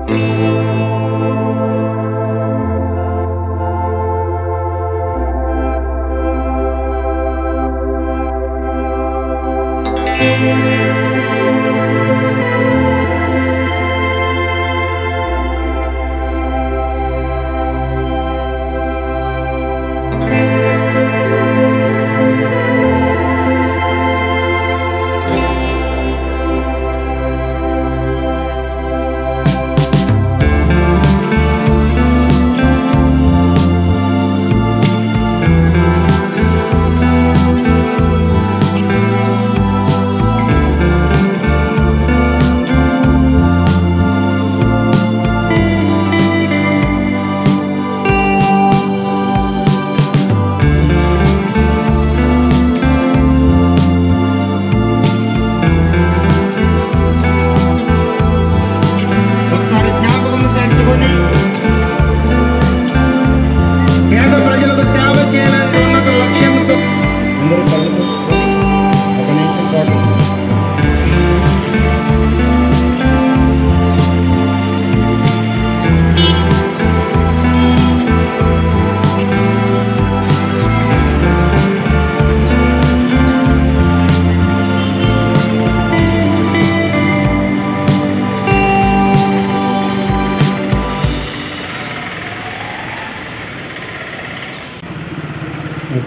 Okay,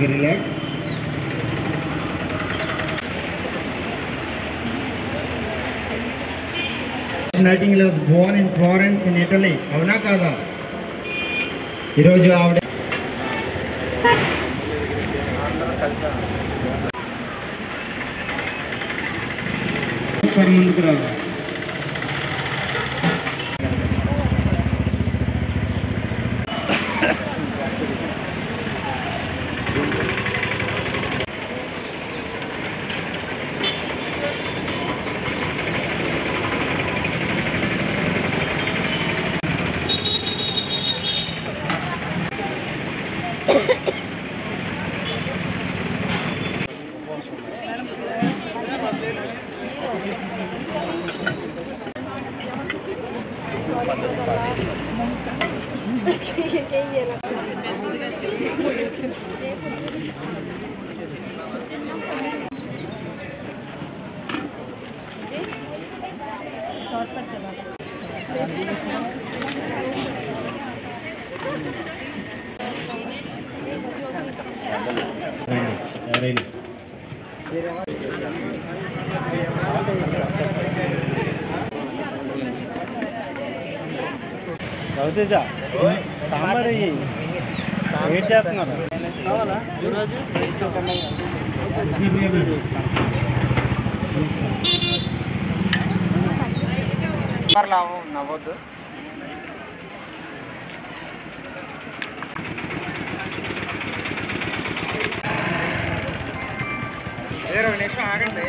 relax. Nightingale was born in Florence in Italy. అవునా కాదా? ఈరోజు ఆవిడ ఒకసారి ముందుకు రా. రవితేజ సాంబార్ వెయిట్ చేస్తున్నారు కావాలా యువరాజు నవ్వద్దు నిమిషం ఆగండి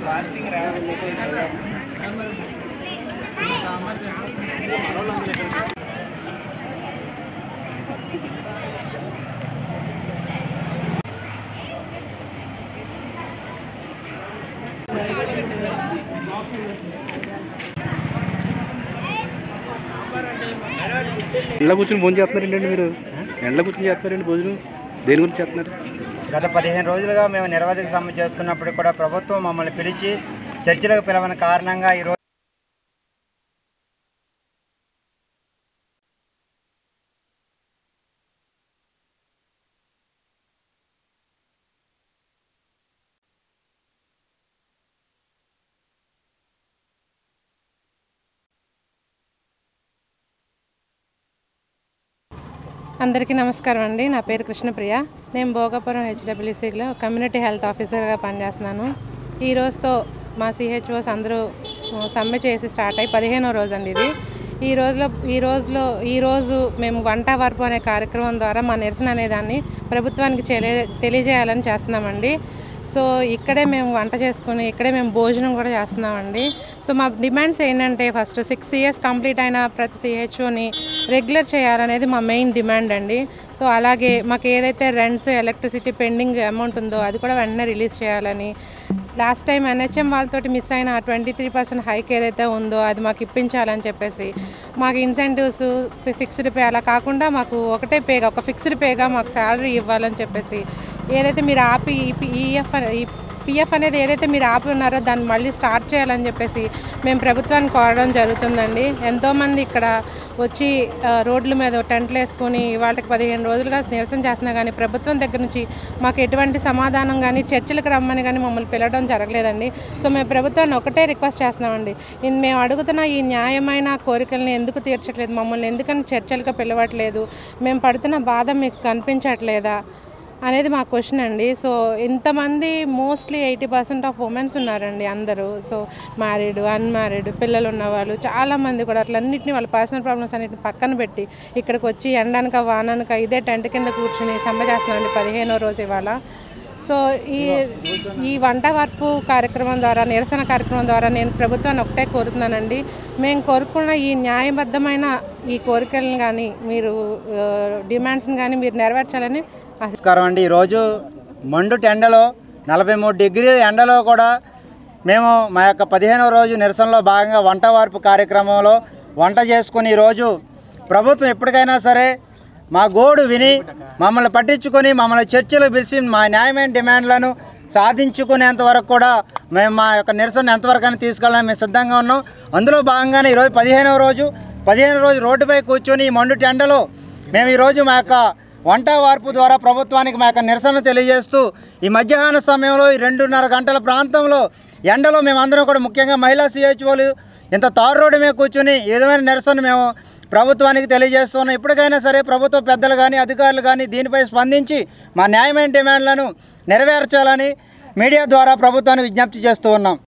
ప్లాస్టింగ్ ఎండలో కూర్చొని భోజనం చేస్తున్నారండి మీరు? ఎండలో కూర్చొని చేస్తున్నారండి భోజనం? దేని గురించి చేస్తున్నారు? గత 15 రోజులుగా మేము నిరవధిక సమ్మె చేస్తున్నప్పుడు కూడా ప్రభుత్వం మమ్మల్ని పిలిచి చర్చలకు పిలవని కారణంగా ఈరోజు అందరికీ నమస్కారం అండి. నా పేరు కృష్ణప్రియ. నేను భోగాపురం హెచ్డబ్ల్యూసీలో కమ్యూనిటీ హెల్త్ ఆఫీసర్గా పనిచేస్తున్నాను. ఈ రోజుతో మా సిహెచ్ఓస్ అందరూ సమ్మె చేసి స్టార్ట్ అయ్యి 15వ రోజు అండి ఇది. ఈరోజు మేము వంట వరపు అనే కార్యక్రమం ద్వారా మా నిరసన అనేదాన్ని ప్రభుత్వానికి తెలియజేయాలని చేస్తున్నామండి. సో ఇక్కడే మేము వంట చేసుకుని ఇక్కడే మేము భోజనం కూడా చేస్తున్నామండి. సో మా డిమాండ్స్ ఏంటంటే ఫస్ట్ 6 years కంప్లీట్ అయిన ప్రతి సిహెచ్ఓని రెగ్యులర్ చేయాలనేది మా మెయిన్ డిమాండ్ అండి. సో సో అలాగే మాకు ఏదైతే రెంట్స్ ఎలక్ట్రిసిటీ పెండింగ్ అమౌంట్ ఉందో అది కూడా వెంటనే రిలీజ్ చేయాలని, లాస్ట్ టైం NHM వాళ్ళతోటి మిస్ అయిన 23% హైక్ ఏదైతే ఉందో అది మాకు ఇప్పించాలని చెప్పేసి, మాకు ఇన్సెంటివ్స్ ఫిక్స్డ్ పే అలా కాకుండా మాకు ఒకటే పేగా ఒక ఫిక్స్డ్ పేగా మాకు శాలరీ ఇవ్వాలని చెప్పేసి, ఏదైతే మీరు ఆపి PF అనేది ఏదైతే మీరు ఆపి ఉన్నారో దాన్ని మళ్ళీ స్టార్ట్ చేయాలని చెప్పేసి మేము ప్రభుత్వాన్ని కోరడం జరుగుతుందండి. ఎంతోమంది ఇక్కడ వచ్చి రోడ్ల మీద టెంట్లు వేసుకొని వాళ్ళకి 15 రోజులుగా నిరసన చేస్తున్నా కానీ ప్రభుత్వం దగ్గర నుంచి మాకు ఎటువంటి సమాధానం కానీ చర్చలకు రమ్మని కానీ మమ్మల్ని పిలవడం జరగలేదండి. సో మేము ప్రభుత్వాన్ని ఒకటే రిక్వెస్ట్ చేస్తున్నామండి, మేము అడుగుతున్న ఈ న్యాయమైన కోరికలను ఎందుకు తీర్చట్లేదు, మమ్మల్ని ఎందుకని చర్చలకు పిలవట్లేదు, మేము పడుతున్న బాధ మీకు కనిపించట్లేదా అనేది మా క్వశ్చన్ అండి. సో ఇంతమంది మోస్ట్లీ 80% ఆఫ్ ఉమెన్స్ ఉన్నారండి అందరూ. సో మ్యారీడ్, అన్మ్యారీడ్, పిల్లలు ఉన్నవాళ్ళు చాలామంది కూడా అట్లన్నింటినీ వాళ్ళ పర్సనల్ ప్రాబ్లమ్స్ అన్నింటిని పక్కన పెట్టి ఇక్కడికి వచ్చి ఎండనక వాననక ఇదే టెంట్ కింద కూర్చుని సమ్మె చేస్తున్నామండి 15వ రోజు ఇవాళ. సో ఈ వంట వార్పు కార్యక్రమం ద్వారా, నిరసన కార్యక్రమం ద్వారా నేను ప్రభుత్వాన్ని ఒకటే కోరుతున్నానండి, మేము కోరుకున్న ఈ న్యాయబద్ధమైన ఈ కోరికలను కానీ మీరు డిమాండ్స్ని కానీ మీరు నెరవేర్చాలని. నమస్కారం అండి. ఈరోజు మండు ఎండలో 43 డిగ్రీల ఎండలో కూడా మేము మా యొక్క 15వ రోజు నిరసనలో భాగంగా వంట వార్పు కార్యక్రమంలో వంట చేసుకుని ఈరోజు ప్రభుత్వం ఎప్పటికైనా సరే మా గోడు విని మమ్మల్ని పట్టించుకొని మమ్మల్ని చర్చలు పిలిచి మా న్యాయమైన డిమాండ్లను సాధించుకునేంత వరకు కూడా మేము మా యొక్క నిరసన ఎంతవరకైనా తీసుకెళ్ళాలని మేము సిద్ధంగా ఉన్నాం. అందులో భాగంగానే ఈరోజు 15వ రోజు రోడ్డుపై కూర్చొని ఈ మండు ఎండలో మేము ఈరోజు మా యొక్క వంట వార్పు ద్వారా ప్రభుత్వానికి మా యొక్క నిరసన తెలియజేస్తూ ఈ మధ్యాహ్న సమయంలో ఈ 2:30 గంటల ప్రాంతంలో ఎండలో మేమందరం కూడా ముఖ్యంగా మహిళా CHOలు ఇంత తారు రోడ్డు మీద కూర్చొని ఈ విధమైన నిరసన మేము ప్రభుత్వానికి తెలియజేస్తున్నాం. ఇప్పటికైనా సరే ప్రభుత్వ పెద్దలు కానీ అధికారులు కానీ దీనిపై స్పందించి మా న్యాయమైన డిమాండ్లను నెరవేర్చాలని మీడియా ద్వారా ప్రభుత్వాన్ని విజ్ఞప్తి చేస్తూ ఉన్నాం.